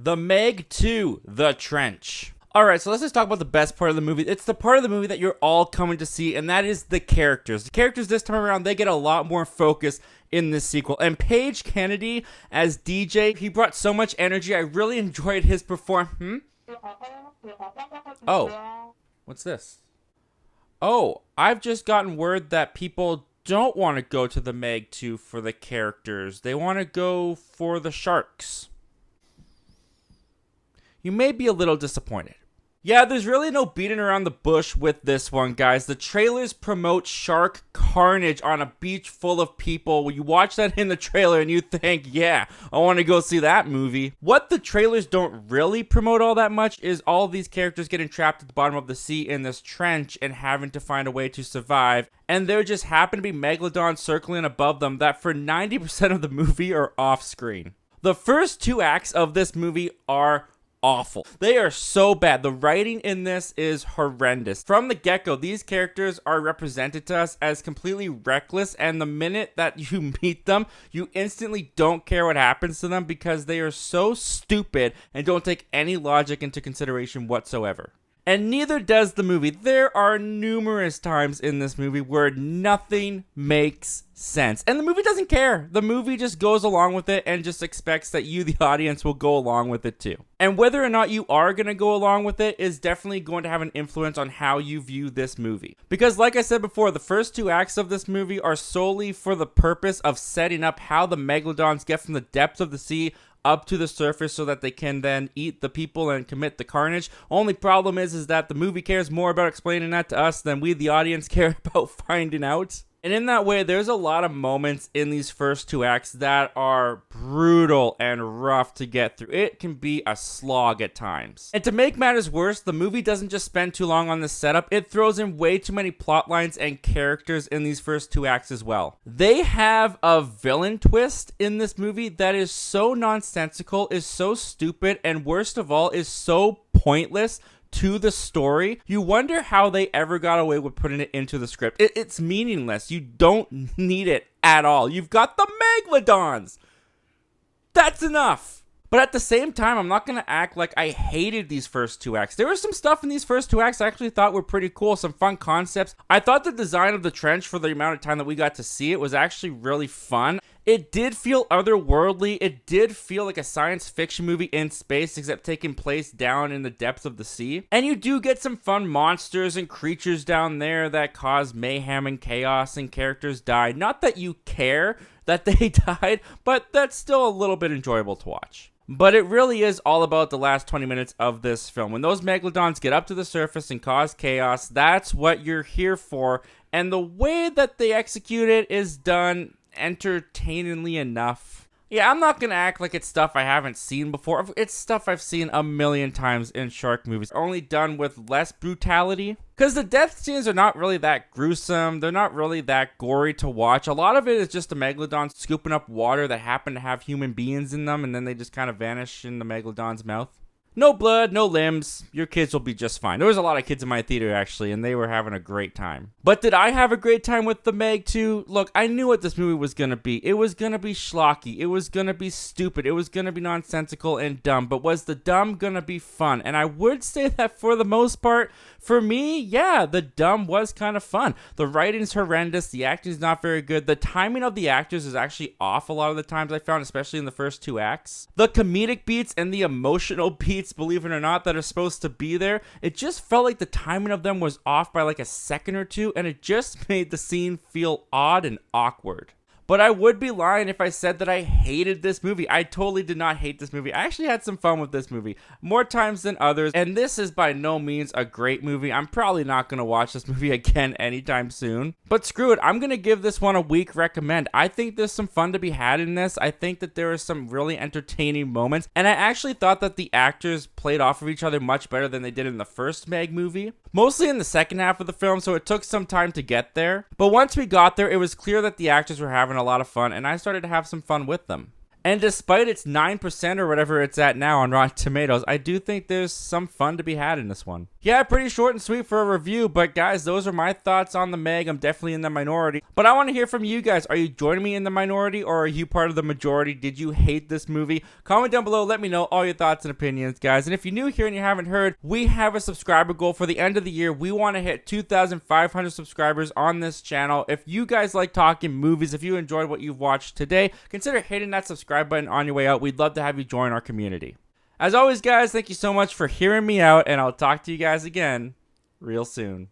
The Meg 2, The Trench. Alright, so let's just talk about the best part of the movie. It's the part of the movie that you're all coming to see, and that is the characters. The characters this time around, they get a lot more focus in this sequel. And Paige Kennedy as DJ, he brought so much energy. I really enjoyed his performance. Oh, what's this? Oh, I've just gotten word that people don't want to go to the Meg 2 for the characters. They want to go for the sharks. You may be a little disappointed. Yeah, there's really no beating around the bush with this one, guys. The trailers promote shark carnage on a beach full of people. You watch that in the trailer and you think, yeah, I want to go see that movie. What the trailers don't really promote all that much is all of these characters getting trapped at the bottom of the sea in this trench and having to find a way to survive. And there just happen to be megalodons circling above them that for 90% of the movie are off screen. The first 2 acts of this movie are awful. They are so bad. The writing in this is horrendous. From the get-go, these characters are represented to us as completely reckless, and the minute that you meet them, you instantly don't care what happens to them because they are so stupid and don't take any logic into consideration whatsoever. And neither does the movie. There are numerous times in this movie where nothing makes sense. And the movie doesn't care. The movie just goes along with it and just expects that you, the audience, will go along with it too. And whether or not you are going to go along with it is definitely going to have an influence on how you view this movie. Because like I said before, the first 2 acts of this movie are solely for the purpose of setting up how the megalodons get from the depths of the sea up to the surface so that they can then eat the people and commit the carnage. Only problem is that the movie cares more about explaining that to us than we, the audience, care about finding out. And in that way, there's a lot of moments in these first 2 acts that are brutal and rough to get through. It can be a slog at times. And to make matters worse, the movie doesn't just spend too long on the setup. It throws in way too many plot lines and characters in these first 2 acts as well. They have a villain twist in this movie that is so nonsensical, is so stupid, and worst of all, is so pointless to the story. You wonder how they ever got away with putting it into the script. It's meaningless. You don't need it at all. You've got the megalodons. That's enough. But at the same time, I'm not going to act like I hated these first 2 acts. There was some stuff in these first 2 acts I actually thought were pretty cool. Some fun concepts. I thought the design of the trench for the amount of time that we got to see it was actually really fun. It did feel otherworldly. It did feel like a science fiction movie in space, except taking place down in the depths of the sea. And you do get some fun monsters and creatures down there that cause mayhem and chaos, and characters die. Not that you care that they died, but that's still a little bit enjoyable to watch. But it really is all about the last 20 minutes of this film. When those megalodons get up to the surface and cause chaos, that's what you're here for. And the way that they execute it is done entertainingly enough. Yeah, I'm not gonna act like it's stuff I haven't seen before. It's stuff I've seen a million times in shark movies, only done with less brutality. Because the death scenes are not really that gruesome. They're not really that gory to watch. A lot of it is just a megalodon scooping up water that happen to have human beings in them, and then they just kind of vanish in the megalodon's mouth. No blood, no limbs. Your kids will be just fine. There was a lot of kids in my theater, actually, and they were having a great time. But did I have a great time with The Meg 2? Look, I knew what this movie was going to be. It was going to be schlocky. It was going to be stupid. It was going to be nonsensical and dumb. But was the dumb going to be fun? And I would say that for the most part, for me, yeah, the dumb was kind of fun. The writing's horrendous. The acting's not very good. The timing of the actors is actually off a lot of the times I found, especially in the first 2 acts. The comedic beats and the emotional beats, believe it or not, that are supposed to be there, it just felt like the timing of them was off by like a second or two, and it just made the scene feel odd and awkward. But I would be lying if I said that I hated this movie. I totally did not hate this movie. I actually had some fun with this movie, more times than others, and this is by no means a great movie. I'm probably not going to watch this movie again anytime soon. But screw it, I'm going to give this one a weak recommend. I think there's some fun to be had in this. I think that there are some really entertaining moments, and I actually thought that the actors played off of each other much better than they did in the first Meg movie. Mostly in the second half of the film, so it took some time to get there. But once we got there, it was clear that the actors were having a lot of fun, and I started to have some fun with them. And despite its 9% or whatever it's at now on Rotten Tomatoes, I do think there's some fun to be had in this one. Yeah, pretty short and sweet for a review, but guys, those are my thoughts on the Meg. I'm definitely in the minority. But I want to hear from you guys. Are you joining me in the minority, or are you part of the majority? Did you hate this movie? Comment down below, let me know all your thoughts and opinions, guys. And if you're new here and you haven't heard, we have a subscriber goal for the end of the year. We want to hit 2,500 subscribers on this channel. If you guys like talking movies, if you enjoyed what you've watched today, consider hitting that subscribe button on your way out. We'd love to have you join our community. As always, guys, thank you so much for hearing me out, and I'll talk to you guys again real soon.